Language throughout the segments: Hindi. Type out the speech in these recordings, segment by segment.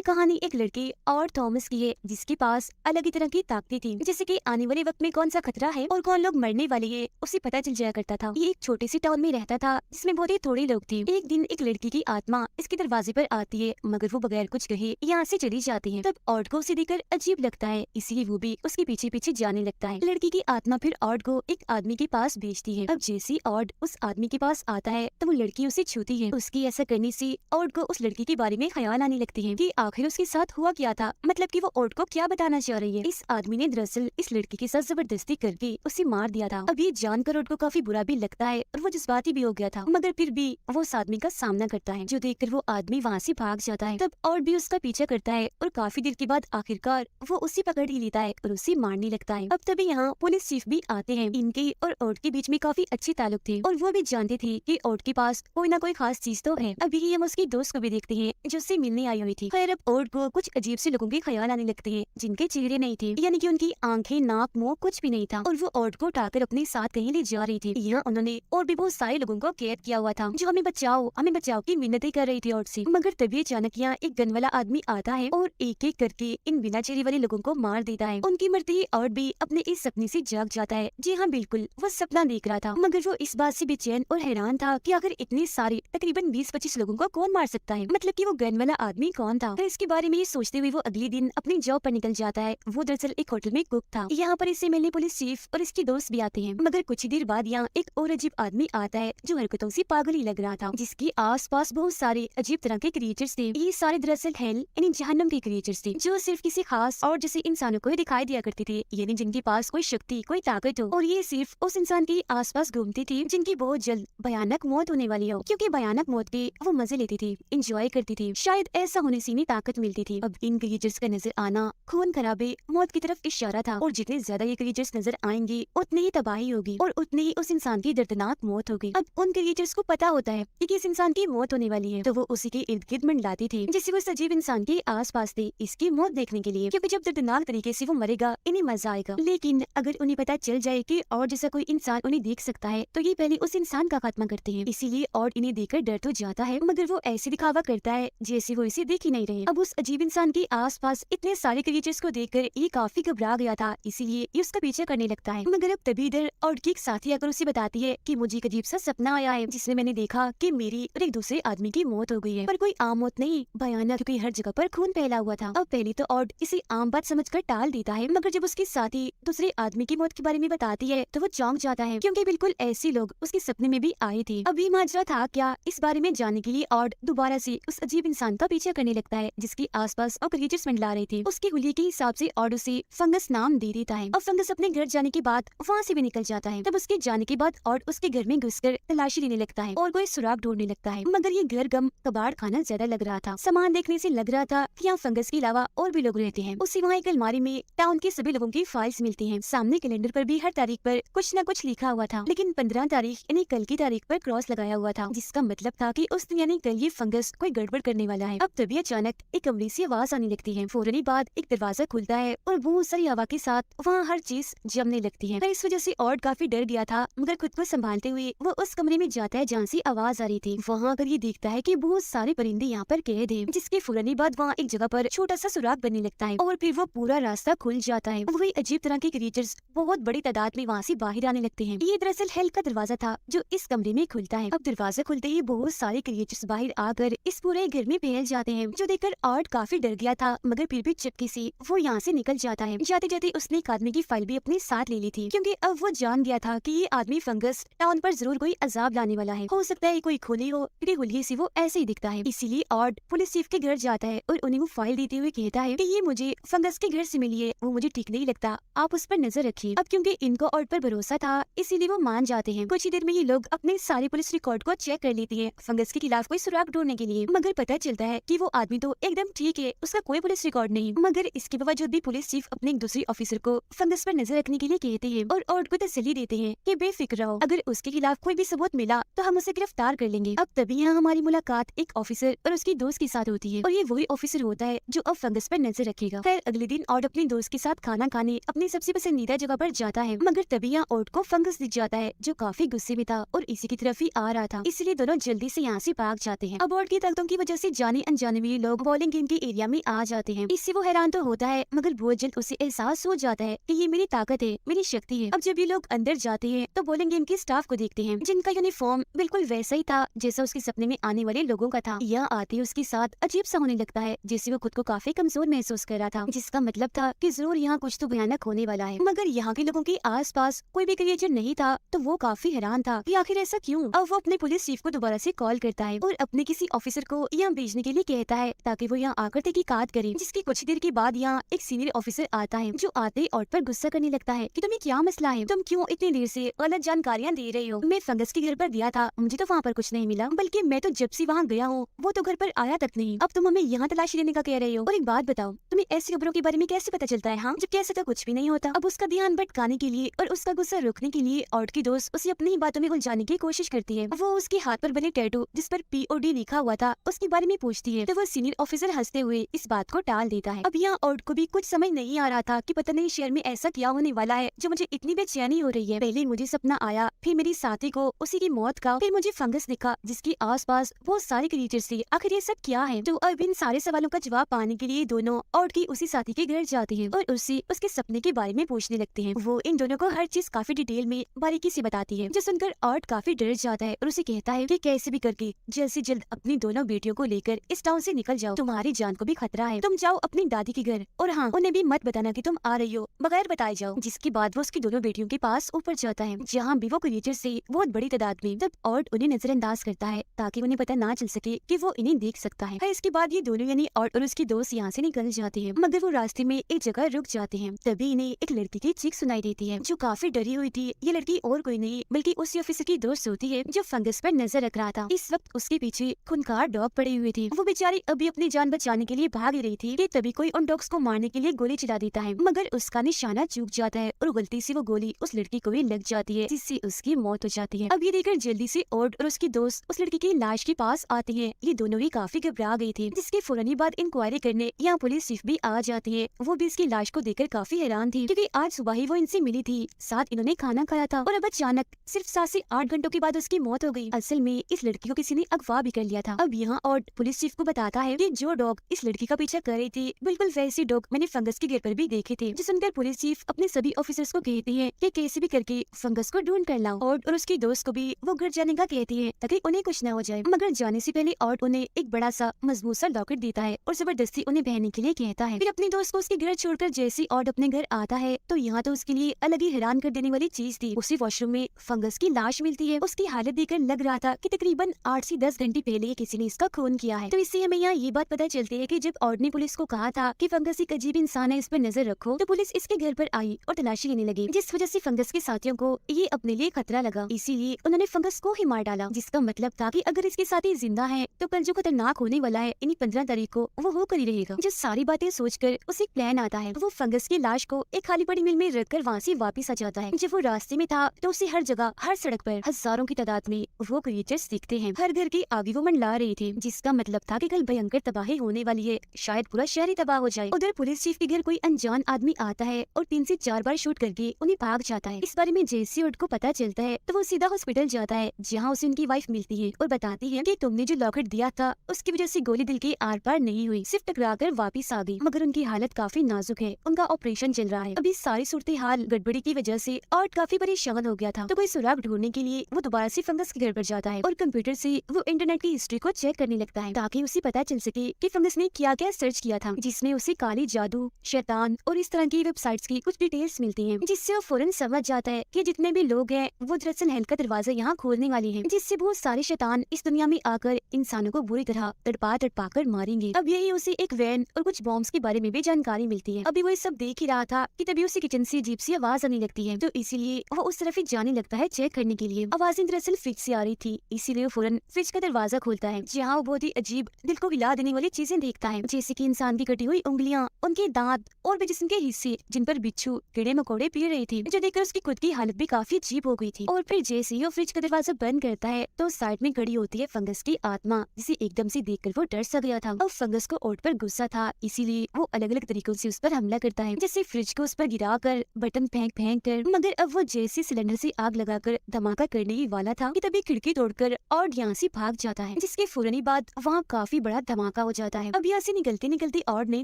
कहानी एक लड़की और थॉमस की है जिसके पास अलग ही तरह की ताकतें थी, जैसे कि आने वाले वक्त में कौन सा खतरा है और कौन लोग मरने वाले हैं उसे पता चल जाया करता था। ये एक छोटे से टाउन में रहता था जिसमें बहुत ही थोड़े लोग थे। एक दिन एक लड़की की आत्मा इसके दरवाजे पर आती है, मगर वो बगैर कुछ कहे यहाँ से चली जाती है। तब ऑड को उसे देखकर अजीब लगता है, इसलिए वो भी उसके पीछे पीछे जाने लगता है। लड़की की आत्मा फिर ऑड को एक आदमी के पास भेजती है। अब जैसे ऑड उस आदमी के पास आता है तो वो लड़की उसे छूती है। उसकी ऐसा करने से ऑड को उस लड़की के बारे में ख्याल आने लगती है कि आखिर उसके साथ हुआ क्या था, मतलब कि वो ऑड को क्या बताना चाह रही है। इस आदमी ने दरअसल इस लड़की के साथ जबरदस्ती करके उसे मार दिया था। अब ये जानकर ऑड को काफी बुरा भी लगता है और वो जज्बाती भी हो गया था, मगर फिर भी वो उस आदमी का सामना करता है, जो देखकर वो आदमी वहाँ से भाग जाता है। तब ऑड भी उसका पीछा करता है और काफी देर के बाद आखिरकार वो उसे पकड़ ही लेता है और उसे मारने लगता है। अब तभी यहाँ पुलिस चीफ भी आते हैं। इनके और ऑड के बीच में काफी अच्छे ताल्लुक थे और वो भी जानते थे कि ऑड के पास कोई ना कोई खास चीज तो है। अभी हम उसकी दोस्त को भी देखते हैं जो उससे मिलने आई हुई थी। खैर अब ऑड को कुछ अजीब से लोगों के ख्याल आने लगते हैं जिनके चेहरे नहीं थे, यानी कि उनकी आंखें, नाक, मुंह कुछ भी नहीं था, और वो ऑड को उठाकर अपने साथ कहीं ले जा रही थी। यहाँ उन्होंने और भी बहुत सारे लोगों को कैद किया हुआ था जो हमें बचाओ की मिन्नतें कर रही थी ऑड से। मगर तभी अचानक यहाँ एक गन वाला आदमी आता है और एक एक करके इन बिना चेहरे वाले लोगों को मार देता है। उनकी मरते ही ऑड भी अपने इस सपने से जाग जाता है। जी हाँ, बिल्कुल वो सपना देख रहा था, मगर वो इस बात से बेचैन और हैरान था कि आखिर इतने सारे तकरीबन 20-25 लोगों को कौन मार सकता है, मतलब कि वो गन वाला आदमी कौन था। तो इसके बारे में ये सोचते हुए वो अगले दिन अपनी जॉब पर निकल जाता है। वो दरअसल एक होटल में कुक था। यहाँ पर इससे मिलने पुलिस चीफ और इसकी दोस्त भी आते हैं, मगर कुछ ही देर बाद यहाँ एक और अजीब आदमी आता है जो हरकतों से पागल ही लग रहा था, जिसके आसपास बहुत सारे अजीब तरह के क्रिएचर्स थे। ये सारे दरअसल हेल यानी जहन्नम के क्रिएचर्स थे जो सिर्फ किसी खास और जैसे इंसानों को ही दिखाई दिया करते थे, यानी जिनके पास कोई शक्ति, कोई ताकत हो, और ये सिर्फ उस इंसान के आसपास घूमती थी जिनकी बहुत जल्द भयानक मौत होने वाली हो, क्योंकि भयानक मौत के वो मजे लेती थी, एंजॉय करती थी। शायद ऐसा होने से इन्हें ताकत मिलती थी। अब इन क्रिएचर्स का नजर आना खून खराबे, मौत की तरफ इशारा था, और जितने ज्यादा ये क्रिएचर्स नजर आएंगे उतनी ही तबाही होगी और उतनी ही उस इंसान की दर्दनाक मौत होगी। अब उन क्रिएचर्स को पता होता है कि इस इंसान की मौत होने वाली है, तो वो उसी के इर्द गिर्द मंडलाते थे जैसे वो सजीव इंसान के आसपास थे इसकी मौत देखने के लिए, क्योंकि जब दर्दनाक तरीके से वो मरेगा इन्हें मजा आएगा। लेकिन अगर उन्हें पता चल जाए कि और जैसा कोई इंसान उन्हें देख सकता है तो ये पहले उस इंसान का खात्मा करते हैं। इसीलिए और इन्हें देखकर डर तो जाता है, मगर वो ऐसे दिखावा करता है जैसे वो इसे देख ही नहीं रहे। अब उस अजीब इंसान के आसपास इतने सारे क्रिएचर्स को देखकर ये काफी घबरा गया था, इसीलिए ये उसका पीछा करने लगता है। मगर अब तभी इधर ऑड की एक साथी आकर उसे बताती है कि मुझे एक अजीब सा सपना आया है जिसमें मैंने देखा कि मेरी और एक दूसरे आदमी की मौत हो गई है, पर कोई आम मौत नहीं, भयानक, क्योंकि हर जगह पर खून फैला हुआ था। अब पहले तो ऑड इसे आम बात समझकर टाल देता है, मगर जब उसकी साथी दूसरे आदमी की मौत के बारे में बताती है तो वो चौंक जाता है, क्योंकि बिल्कुल ऐसे लोग उसके सपने में भी आए थे। अभी माजरा था क्या, इस बारे में जानने के लिए ऑड दोबारा से उस अजीब इंसान का पीछा करने लगता है जिसके आसपास और क्रिएचर्स मंडला रहे थे। उसके हुलिये के हिसाब से ऑड उसे फंगस नाम दे देता है। अब फंगस अपने घर जाने के बाद वहाँ से भी निकल जाता है। तब उसके जाने के बाद ऑड उसके घर में घुसकर तलाशी लेने लगता है और कोई सुराग ढूंढने लगता है, मगर ये घर गम कबाड़ खाना ज्यादा लग रहा था। सामान देखने से लग रहा था कि यहाँ फंगस के अलावा और भी लोग रहते हैं। उसी वहाँ एक अलमारी में टाउन के सभी लोगों की फाइल्स मिलती हैं। सामने कैलेंडर पर भी हर तारीख पर कुछ न कुछ लिखा हुआ था, लेकिन 15 तारीख यानी कल की तारीख पर क्रॉस लगाया हुआ था, जिसका मतलब था कि उस दिन यानी कल ये फंगस कोई गड़बड़ करने वाला है। अब तभी अचानक एक कमरे से आवाज आने लगती है। फौरन ही बाद एक दरवाजा खुलता है और बहुत सारी हवा के साथ वहाँ हर चीज जमने लगती है। इस वजह से ऑड काफी डर गया था, मगर खुद को संभालते हुए वो उस कमरे में जाता है जहाँ से आवाज आ रही थी। वहाँ आकर ये देखता है कि बहुत सारे परिंदे यहाँ पर कैद हैं, जिसके फौरन ही बाद वहाँ एक जगह पर छोटा सा सुराग बनने लगता है और फिर वो पूरा रास्ता खुल जाता है। वही अजीब तरह के क्रिएचर्स बहुत बड़ी तादाद में वहाँ से बाहर आने लगते हैं। ये दरअसल हेल का दरवाजा था जो इस कमरे में खुलता है। अब दरवाजा खुलते ही बहुत सारे क्रिएचर्स बाहर आकर इस पूरे घर में फैल जाते हैं, जो देखकर ऑड काफी डर गया था, मगर फिर भी चुपके से वो यहाँ से निकल जाता है। जाते जाते उसने एक आदमी की फाइल भी अपने साथ ले ली थी, क्योंकि अब वो जान गया था कि ये आदमी फंगस टाउन पर जरूर कोई अजाब लाने वाला है। हो सकता है कोई खोली हो, क्योंकि हुलिये से वो ऐसे ही दिखता है। इसीलिए ऑड पुलिस चीफ के घर जाता है और उन्हें वो फाइल देते हुए कहता है कि ये मुझे फंगस के घर से मिली है, वो मुझे ठीक नहीं लगता, आप उस पर नजर रखिए। अब क्योंकि इनको ऑड पर भरोसा था इसीलिए वो मान जाते हैं। कुछ ही देर में ये लोग अपने सारे पुलिस रिकॉर्ड को चेक कर लेती है फंगस के खिलाफ कोई सुराग ढूंढने के लिए, मगर पता चलता है कि वो आदमी तो एकदम ठीक है, उसका कोई पुलिस रिकॉर्ड नहीं। मगर इसके बावजूद भी पुलिस चीफ अपने एक दूसरे ऑफिसर को फंगस पर नजर रखने के लिए कहते हैं और ऑड को तसल्ली देते हैं कि बेफिक्र रहो, अगर उसके खिलाफ कोई भी सबूत मिला तो हम उसे गिरफ्तार कर लेंगे। अब तभी यहाँ हमारी मुलाकात एक ऑफिसर और उसकी दोस्त के साथ होती है, और ये वही ऑफिसर होता है जो अब फंगस पर नजर रखेगा। खैर अगले दिन ऑड अपनी दोस्त के साथ खाना खाने अपनी सबसे पसंदीदा जगह पर जाता है, मगर तभी यहाँ ऑड को फंगस दिख जाता है जो काफी गुस्से में था और इसी की तरफ ही आ रहा था, इसलिए दोनों जल्दी से यहाँ से भाग जाते हैं। अब ऑड की ताकतों की वजह से जाने अनजाने में लोग बॉलिंग गेम के एरिया में आ जाते हैं। इससे वो हैरान तो होता है मगर बहुत जल्द उसे एहसास हो जाता है कि ये मेरी ताकत है, मेरी शक्ति है। अब जब ये लोग अंदर जाते हैं तो बॉलिंग गेम के स्टाफ को देखते हैं जिनका यूनिफॉर्म बिल्कुल वैसा ही था जैसा उसके सपने में आने वाले लोगों का था। यह आते ही उसके साथ अजीब सा होने लगता है, जैसे वो खुद को काफी कमजोर महसूस कर रहा था, जिसका मतलब था कि जरूर यहाँ कुछ तो भयानक होने वाला है। मगर यहाँ के लोगों के आसपास कोई भी क्रिएचर नहीं था तो वो काफी हैरान था कि आखिर ऐसा क्यों। अब वो अपने पुलिस चीफ को दोबारा से कॉल करता है और अपने किसी ऑफिसर को यहाँ भेजने के लिए कहता है ताकि वो यहाँ आकर तहकीकात करे। जिसकी कुछ देर के बाद यहाँ एक सीनियर ऑफिसर आता है जो आते ही ऑट पर गुस्सा करने लगता है कि तुम्हें क्या मसला है, तुम क्यों इतनी देर से गलत जानकारियाँ दे रहे हो। मैं फंगस के घर पर गया था, मुझे तो वहाँ पर कुछ नहीं मिला, बल्कि मैं तो जब से वहाँ गया हूँ वो तो घर पर आया तक नहीं। अब तुम हमें यहाँ तलाशी लेने का कह रहे हो। और एक बात बताओ, तुम्हें ऐसी खबरों के बारे में कैसे पता चलता है हाँ, जबकि ऐसा तो कुछ भी नहीं होता। अब उसका ध्यान भटकाने के लिए और उसका गुस्सा रोकने के लिए ऑट की दोस्त उसे अपनी ही बातों में उलझाने की कोशिश करती है। वो उसके हाथ पर बने टैटू जिस पर POD लिखा हुआ था उसके बारे में पूछती है तो वो सीनियर ऑफिसर हंसते हुए इस बात को टाल देता है। अब यहाँ ऑट को भी कुछ समझ नहीं आ रहा था कि पता नहीं शहर में ऐसा क्या होने वाला है जो मुझे इतनी बेचैनी हो रही है। पहले मुझे सपना आया, फिर मेरी साथी को उसी की मौत का, फिर मुझे फंगस दिखा जिसके आसपास बहुत सारे क्रिएचर्स थे। आखिर ये सब क्या है। तो अब इन सारे सवालों का जवाब पाने के लिए दोनों ऑट की उसी साथी के घर जाते हैं और उससे उसके सपने के बारे में पूछने लगते हैं। वो इन दोनों को हर चीज काफी डिटेल में बारीकी से बताती है, जो सुनकर ऑट काफी डर जाता है और उसे कहता है कि कैसे भी करके जल्द से जल्द अपनी दोनों बेटियों को लेकर इस टाउन से निकल जाओ, तुम्हारी जान को भी खतरा है। तुम जाओ अपनी दादी के घर और हाँ उन्हें भी मत बताना कि तुम आ रही हो, बगैर बताए जाओ। जिसके बाद वो उसकी दोनों बेटियों के पास ऊपर जाता है जहाँ भी वो क्रिएचर से बहुत बड़ी तादाद में। तब ऑट उन्हें नजरअंदाज करता है ताकि उन्हें पता ना चल सके कि वो इन्हें देख सकता है। इसके बाद ये दोनों यानी ऑट और उसकी दोस्त यहाँ से निकल जाते हैं, मगर वो रास्ते में एक जगह रुक जाते हैं। तभी इन्हें एक लड़की की चीख सुनाई देती है जो काफी डरी हुई थी। ये लड़की और कोई नहीं बल्कि उसी ऑफिसर की दोस्त होती है जो फंगस पर नजर रख रहा था। इस वक्त उसके पीछे खूंखार डॉग पड़े हुए थे। वो बेचारी अभी अपनी जान बचाने के लिए भाग रही थी कि तभी कोई उन डॉग्स को मारने के लिए गोली चला देता है, मगर उसका निशाना चूक जाता है और गलती से वो गोली उस लड़की को भी लग जाती है जिससे उसकी मौत हो जाती है। अब ये देखकर जल्दी से ऑट और उसकी दोस्त उस लड़की की लाश के पास आते हैं। ये दोनों ही काफी घबरा गई थी, जिसके फौरन ही बाद इंक्वायरी करने यहाँ पुलिस चीफ भी आ जाती है। वो भी इसकी लाश को देखकर काफी हैरान थी क्योंकि आज सुबह ही वो इनसे मिली थी, साथ इन्होंने खाना खाया था और अब अचानक सिर्फ 7 से 8 घंटों के बाद उसकी मौत हो गई। असल में इस लड़की को किसी ने अगवा भी कर लिया था। अब यहाँ ऑट पुलिस चीफ को बताता है कि जो डॉग इस लड़की का पीछा कर रही थी बिल्कुल वैसी डॉग मैंने फंगस के घर पर भी देखे थे। जो सुनकर पुलिस चीफ अपने सभी ऑफिसर्स को कहती है कि कैसे भी करके फंगस को ढूंढ कर लाओ। ऑट और उसकी दोस्त को भी वो घर जाने का कहती है ताकि उन्हें कुछ न हो जाए, मगर जाने से पहले ऑट उन्हें एक बड़ा सा मजबूत सा लॉकेट देता है और जबरदस्ती उन्हें पहनने के लिए कहता है। फिर अपनी दोस्त को उसके घर छोड़कर जैसे ऑट अपने घर आता है तो यहाँ तो उसके लिए अलग ही हैरान कर देने वाली चीज थी। उसी वॉशरूम में फंगस की लाश मिलती है। उसकी हालत देखकर लग रहा था कि तकरीबन 8 से 10 घंटे पहले किसी ने इसका खून किया है। तो इससे हमें यहाँ ये बात पता चलती है कि जब ऑट ने पुलिस को कहा था कि फंगस एक अजीब इंसान है, इस पर नजर रखो, तो पुलिस इसके घर पर आई और तलाशी लेने लगी, जिस वजह से फंगस के साथियों को ये अपने लिए खतरा लगा। इसीलिए उन्होंने फंगस को ही मार डाला, जिसका मतलब था कि अगर इसके साथी जिंदा है तो कल जो खतरनाक होने वाला है इन्हीं 15 तारीख को वो होकर ही रहेगा। जो सारी बातें सोचकर उसे एक प्लान आता है। वो फंगस की लाश को एक खाली पड़ी मिल में रखकर वहाँ से वापस आ जाता है। जब वो रास्ते में था तो उसे हर जगह हर सड़क पर हजारों की तादाद में वो क्रिएचर्स दिखते हैं। हर घर के आगे वो मंडला रहे थे, जिसका मतलब था कि कल भयंकर तबाही होने वाली है, शायद पूरा शहर ही तबाह हो जाए। उधर पुलिस चीफ के घर कोई अनजान आदमी आता है और 3 से 4 बार शूट करके उन्हें भाग जाता है। इस बारे में जैसे ऑट को पता चलता है तो वो सीधा हॉस्पिटल जाता है, जहाँ उसे उनकी वाइफ मिलती है और बताती है कि तुमने जो लॉकेट दिया था उसकी वजह से गोली दिल के आर पार नहीं हुई, सिर्फ टकरा कर वापिस आ गई, मगर उनकी हालत काफी नाजुक है, उनका ऑपरेशन चल रहा है। अभी सारी सूरत हाल गड़बड़ी की वजह से ऑट काफी परेशान हो गया था। तो कोई सुराग ढूंढने के लिए वो दोबारा से फंगस के घर पर जाता है और कंप्यूटर से वो इंटरनेट की हिस्ट्री को चेक करने लगता है ताकि उसे पता चल सके कि फंगस ने क्या क्या सर्च किया था, जिसमें उसे काली जादू, शैतान और इस तरह की वेबसाइट्स की कुछ डिटेल्स मिलती हैं, जिससे वो फौरन समझ जाता है कि जितने भी लोग हैं वो दरअसल हेल का दरवाजा यहाँ खोलने वाले हैं, जिससे बहुत सारे शैतान इस दुनिया में आकर इंसानों को बुरी तरह तड़पा तड़पा कर मारेंगे। अब यही उसे एक वैन और कुछ बॉम्ब्स के बारे में भी जानकारी मिलती है। अभी वो सब देख ही रहा था कि तभी उसे किचन से अजीब सी आवाज आने लगती है, तो इसीलिए वो उस तरफ ही जाने लगता है चेक करने के लिए। आवाजें दरअसल फ्रिज से आ रही थी, इसीलिए वो फौरन फ्रिज का दरवाजा खोलता है, जहाँ वो बहुत ही अजीब दिल को हिला देने वाली चीजें देखता है, जैसे कि इंसान की कटी हुई उंगलियां, उनके दांत और भी जिस्म के हिस्से जिन पर बिच्छू कीड़े मकोड़े पी रहे थे, जो देखकर उसकी खुद की हालत भी काफी अजीब हो गई थी। और फिर जैसे ही वो फ्रिज का दरवाजा बंद करता है तो साइड में खड़ी होती है फंगस की आत्मा, जिसे एकदम से देखकर वो डर सा गया था। और फंगस को ऑट पर गुस्सा था, इसीलिए वो अलग अलग तरीकों से उस पर हमला करता है, जैसे फ्रिज को उस पर गिरा कर, बटन फेंक फेंक कर, मगर अब वो जैसे सिलेंडर से आग लगाकर धमाका करने ही वाला था कि तभी खिड़की तोड़कर ऑट यहाँ से भाग जाता है, जिसके फौरन बाद वहाँ काफी बड़ा धमाका धमाका हो जाता है। अब यहाँ से निकलते निकलते ऑड ने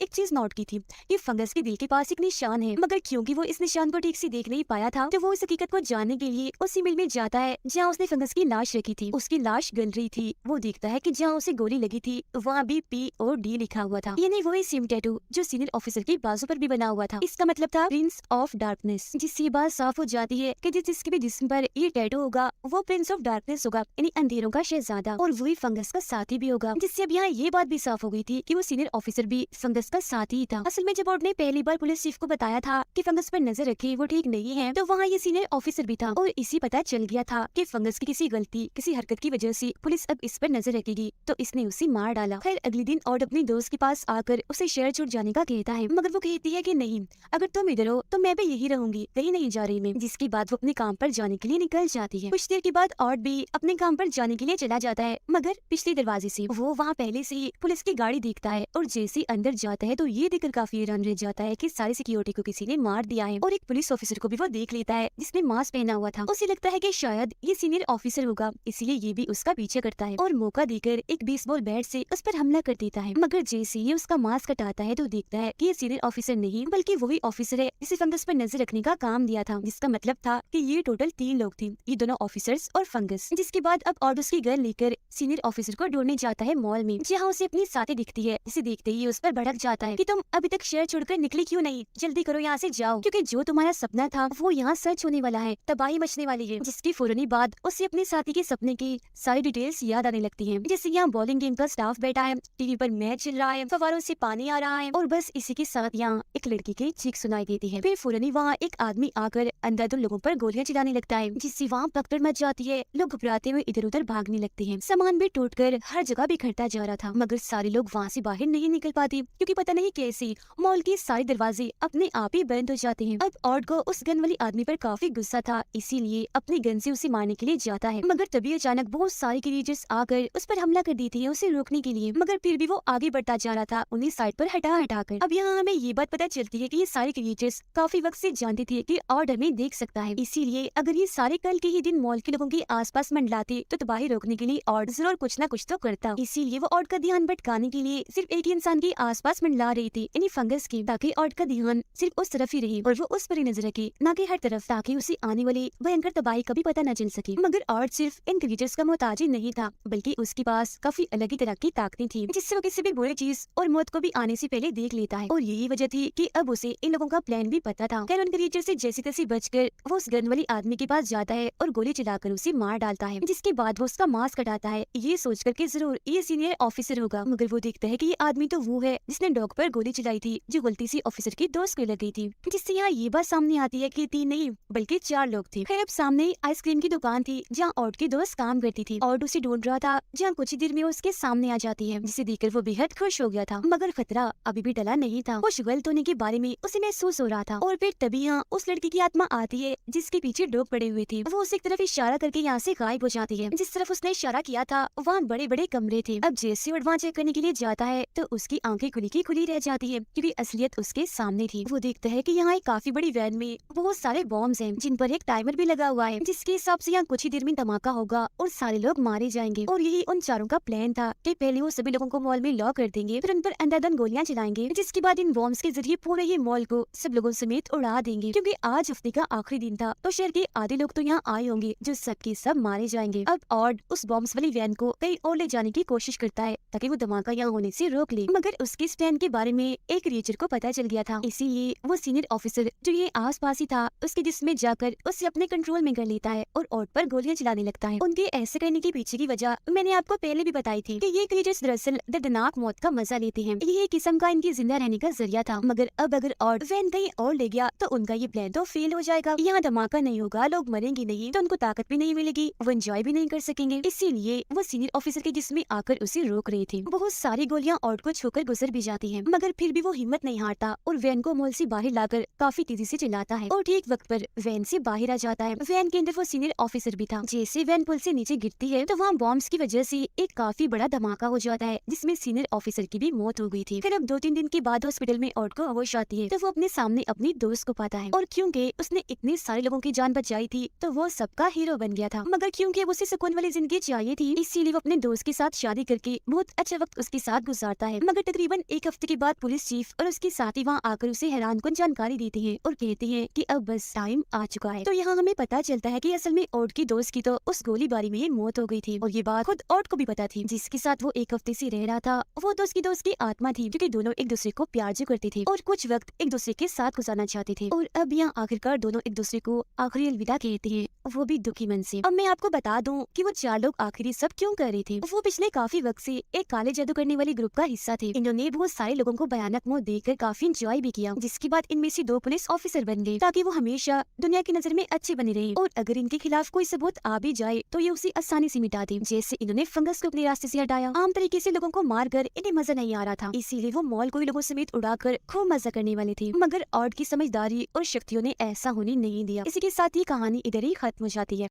एक चीज नोट की थी कि फंगस के दिल के पास एक निशान है, मगर क्योंकि वो इस निशान को ठीक से देख नहीं पाया था, तो वो इस हकीकत को जानने के लिए उसी मिल में जाता है जहाँ उसने फंगस की लाश रखी थी। उसकी लाश गल रही थी। वो देखता है कि जहाँ उसे गोली लगी थी वहाँ भी P और D लिखा हुआ था, यानी वही सेम टैटू जो सीनियर ऑफिसर के बाजू पर भी बना हुआ था। इसका मतलब था प्रिंस ऑफ डार्कनेस, जिससे ये बात साफ हो जाती है कि जिसके भी जिस्म पर ये टैटू होगा वो प्रिंस ऑफ डार्कनेस होगा, यानी अंधेरों का शहजादा, और वही फंगस का साथी भी होगा। जिससे अब यहाँ ये बात भी साफ हो गई थी कि वो सीनियर ऑफिसर भी फंगस का साथी ही था। असल में जब ऑड ने पहली बार पुलिस चीफ को बताया था कि फंगस पर नजर रखे, वो ठीक नहीं है, तो वहाँ ये सीनियर ऑफिसर भी था और इसी पता चल गया था कि फंगस की किसी गलती, किसी हरकत की वजह से पुलिस अब इस पर नजर रखेगी, तो इसने उसे मार डाला। खैर अगले दिन ऑड अपने दोस्त के पास आकर उसे शहर छोड़ जाने का कहता है, मगर वो कहती है कि नहीं, अगर तुम इधर हो तो मैं भी यही रहूंगी, कहीं नहीं जा रही मैं। जिसके बाद वो अपने काम पर जाने के लिए निकल जाती है। कुछ देर के बाद ऑड भी अपने काम पर जाने के लिए चला जाता है, मगर पिछले दरवाजे से। वो वहाँ पहले से ही पुलिस की गाड़ी देखता है और जैसे अंदर जाता है तो ये देखकर काफी हैरान रह जाता है कि सारी सिक्योरिटी को किसी ने मार दिया है, और एक पुलिस ऑफिसर को भी वो देख लेता है जिसने मास्क पहना हुआ था। उसे लगता है कि शायद ये सीनियर ऑफिसर होगा, इसलिए ये भी उसका पीछे करता है और मौका देकर एक बेसबॉल बैट से उस पर हमला कर देता है। मगर जैसे ये उसका मास्क हटाता है तो देखता है कि ये सीनियर ऑफिसर नहीं बल्कि वही ऑफिसर है जिसे फंगस पर नजर रखने का काम दिया था, जिसका मतलब था कि ये टोटल 3 लोग थे, ये दोनों ऑफिसर्स और फंगस। जिसके बाद अब ऑड उसकी गन लेकर सीनियर ऑफिसर को ढूंढने जाता है मॉल में, जहाँ उसे अपनी साथी दिखती है, जिसे देखते ही उस पर भड़क जाता है कि तुम अभी तक शहर छोड़कर निकली क्यों नहीं, जल्दी करो यहाँ से जाओ, क्योंकि जो तुम्हारा सपना था वो यहाँ सच होने वाला है, तबाही मचने वाली है। जिसकी फौरनी बाद उसे अपने साथी के सपने की सारी डिटेल्स याद आने लगती हैं, जैसे यहाँ बॉलिंग गेम का स्टाफ बैठा है, टीवी पर मैच चल रहा है, फव्वारों से पानी आ रहा है, और बस इसी के साथ यहाँ एक लड़की की चीख सुनाई देती है। फिर फौरनी वहाँ एक आदमी आकर अंधाधुन लोगों पर गोलियां चलाने लगता है, जिससे वहाँ पकड़ मच जाती है। लोग घबराते हुए इधर उधर भागने लगते हैं। सामान भी टूटकर हर जगह बिखरता जा रहा था, मगर सारे लोग वहाँ से बाहर नहीं निकल पाते, क्योंकि पता नहीं कैसे मॉल के सारे दरवाजे अपने आप ही बंद हो जाते हैं। अब ऑड को उस गन वाली आदमी पर काफी गुस्सा था, इसीलिए अपनी गन से उसे मारने के लिए जाता है, मगर तभी अचानक बहुत सारे क्रिएचर्स आकर उस पर हमला कर देती है उसे रोकने के लिए, मगर फिर भी वो आगे बढ़ता जा रहा था उन्हें साइड पर हटा कर। अब यहाँ हमें ये बात पता चलती है कि ये सारे क्रिएचर्स काफी वक्त से जानते थे कि ऑड हमें देख सकता है, इसीलिए अगर ये सारे कल के ही दिन मॉल के लोगों के आसपास मंडलाते तो तबाही रोकने के लिए ऑड जरूर कुछ न कुछ तो करता। इसीलिए वो ऑड का ध्यान भटकाने के लिए सिर्फ एक ही इंसान के आसपास मंडला रही थी, यानी फंगस की, ताकि ऑड का ध्यान सिर्फ उस तरफ ही रहे और वो उस पर ही नजर रखे, न कि हर तरफ, ताकि उसे आने वाली भयंकर तबाही का भी पता न चल सके। मगर ऑड सिर्फ इन क्रिएचर्स का मोहताज ही नहीं था, बल्कि उसके पास काफी अलग ही तरह की ताकतें थी, जिससे वो किसी भी बुरी चीज और मौत को भी आने से पहले देख लेता है। और यही वजह थी कि अब उसे इन लोगों का प्लान भी पता था। खैर उन क्रिएचर से जैसी तैसी बचकर वो उस गन वाली आदमी के पास जाता है और गोली चलाकर उसे मार डालता है, जिसके बाद वो उसका मास्क हटाता है, ये सोचकर कि जरूर ये सीनियर ऑफिसर होगा। मगर वो देखता है कि ये आदमी तो वो है जिसने डॉग पर गोली चलाई थी, जो गलती से ऑफिसर की दोस्त को लग गई थी। जिससे यहाँ ये बात सामने आती है कि 3 नहीं बल्कि 4 लोग थे। खैर अब सामने आइसक्रीम की दुकान थी जहाँ ऑड की दोस्त काम करती थी। ऑड उसे ढूंढ रहा था, जहाँ कुछ ही देर में उसके सामने आ जाती है, जिसे देखकर वो बेहद खुश हो गया था। मगर खतरा अभी भी टला नहीं था, कुछ गलत होने के बारे में उसे महसूस हो रहा था। और फिर तभी यहाँ उस लड़की की आत्मा आती है जिसके पीछे डॉग पड़े हुए थे। वो उस एक तरफ इशारा करके यहाँ से गायब हो जाती है। जिस तरफ उसने इशारा किया था वहाँ बड़े बड़े कमरे थे। अब जैसे वहाँ चेक करने के लिए जाता है तो उसकी आंखें खुली की खुली रह जाती है, क्योंकि असलियत उसके सामने थी। वो देखता है कि यहाँ एक काफी बड़ी वैन में बहुत सारे बॉम्ब्स हैं, जिन पर एक टाइमर भी लगा हुआ है, जिसके हिसाब से यहाँ कुछ ही देर में धमाका होगा और सारे लोग मारे जाएंगे। और यही उन चारों का प्लान था कि पहले वो सभी लोगों को मॉल में लॉक कर देंगे, फिर उन पर अंधाधुंध गोलियां चलाएंगे, जिसके बाद इन बॉम्ब्स के जरिए पूरे ही मॉल को सब लोगों समेत उड़ा देंगे। क्योंकि आज हफ्ते का आखिरी दिन था तो शहर के आधे लोग तो यहाँ आए होंगे, जो सबके सब मारे जाएंगे। अब ऑड उस बॉम्ब्स वाली वैन को कहीं और ले जाने की कोशिश करता है ताकि वो धमाका यहाँ होने से रोक ले, मगर उसके इस प्लान के बारे में एक क्रिएचर को पता चल गया था। इसीलिए वो सीनियर ऑफिसर जो ये आस पास ही था उसके जिस्म में जाकर उसे अपने कंट्रोल में कर लेता है और ऑड पर गोलियां चलाने लगता है। उनके ऐसे करने के पीछे की वजह मैंने आपको पहले भी बताई थी कि ये क्रिएचर्स दरअसल दर्दनाक मौत का मजा लेते हैं। ये एक किस्म का इनकी जिंदा रहने का जरिया था। मगर अब अगर ऑड वैन कहीं और ले गया तो उनका ये प्लान तो फेल हो जाएगा। यहाँ धमाका नहीं होगा, लोग मरेंगे नहीं, तो उनको ताकत भी नहीं मिलेगी, वो एंजॉय भी नहीं कर सकेंगे। इसीलिए वो सीनियर ऑफिसर के जिस्म में आकर उसे रोक रहे थे। बहुत सारी गोलियां ऑड को छूकर गुजर भी जाती हैं, मगर फिर भी वो हिम्मत नहीं हारता और वैन को मॉल से बाहर लाकर काफी तेजी से चलाता है और ठीक वक्त पर वैन से बाहर आ जाता है। वैन के अंदर वो सीनियर ऑफिसर भी था। जैसे वैन पुल से नीचे गिरती है तो वहाँ बॉम्ब्स की वजह से एक काफी बड़ा धमाका हो जाता है, जिसमें सीनियर ऑफिसर की भी मौत हो गई थी। फिर अब 2-3 दिन के बाद हॉस्पिटल में ऑड को होश आती है तो वो अपने सामने अपनी दोस्त को पाता है, और क्योंकि उसने इतने सारे लोगों की जान बचाई थी तो वो सबका हीरो बन गया था। मगर क्योंकि उसे सुकून वाली जिंदगी चाहिए थी, इसीलिए वो अपने दोस्त के साथ शादी करके बहुत अच्छा वक्त उसके साथ गुजारता है। मगर तकरीबन एक हफ्ते के बाद पुलिस चीफ और उसके साथी वहाँ आकर उसे हैरानकुन जानकारी देते हैं और कहते हैं कि अब बस टाइम आ चुका है। तो यहाँ हमें पता चलता है कि असल में ओट की दोस्त की तो उस गोलीबारी में मौत हो गई थी और ये बात खुद ओट को भी पता थी। जिसके साथ वो एक हफ्ते से रह रहा था वो तो उसकी दोस्त की आत्मा थी, क्योंकि दोनों एक दूसरे को प्यार जो करते थे और कुछ वक्त एक दूसरे के साथ गुजारना चाहते थे। और अब यहाँ आखिरकार दोनों एक दूसरे को आखिरी अलविदा कहते हैं, वो भी दुखी मन से। अब मैं आपको बता दूं कि वो चार लोग आखिरी सब क्यों कर रहे थे। वो पिछले काफी वक्त से एक काले जादू करने वाले ग्रुप का हिस्सा थे। इन्होंने बहुत सारे लोगों को भयानक मौत देकर काफी इंजॉय भी किया, जिसके बाद इनमें से दो पुलिस ऑफिसर बन गए ताकि वो हमेशा दुनिया की नजर में अच्छे बने रहे और अगर इनके खिलाफ कोई सबूत आ भी जाए तो ये उसे आसानी से मिटा दे। जैसे इन्होंने फंगस को अपने रास्ते से हटाया। आम तरीके से लोगों को मार कर इन्हें मजा नहीं आ रहा था, इसीलिए वो मॉल को ही लोगों समेत उड़ाकर खूब मजा करने वाले थे। मगर ऑड की समझदारी और शक्तियों ने ऐसा होने नहीं दिया। इसी के साथ ही कहानी इधर ही खत्म हो जाती है।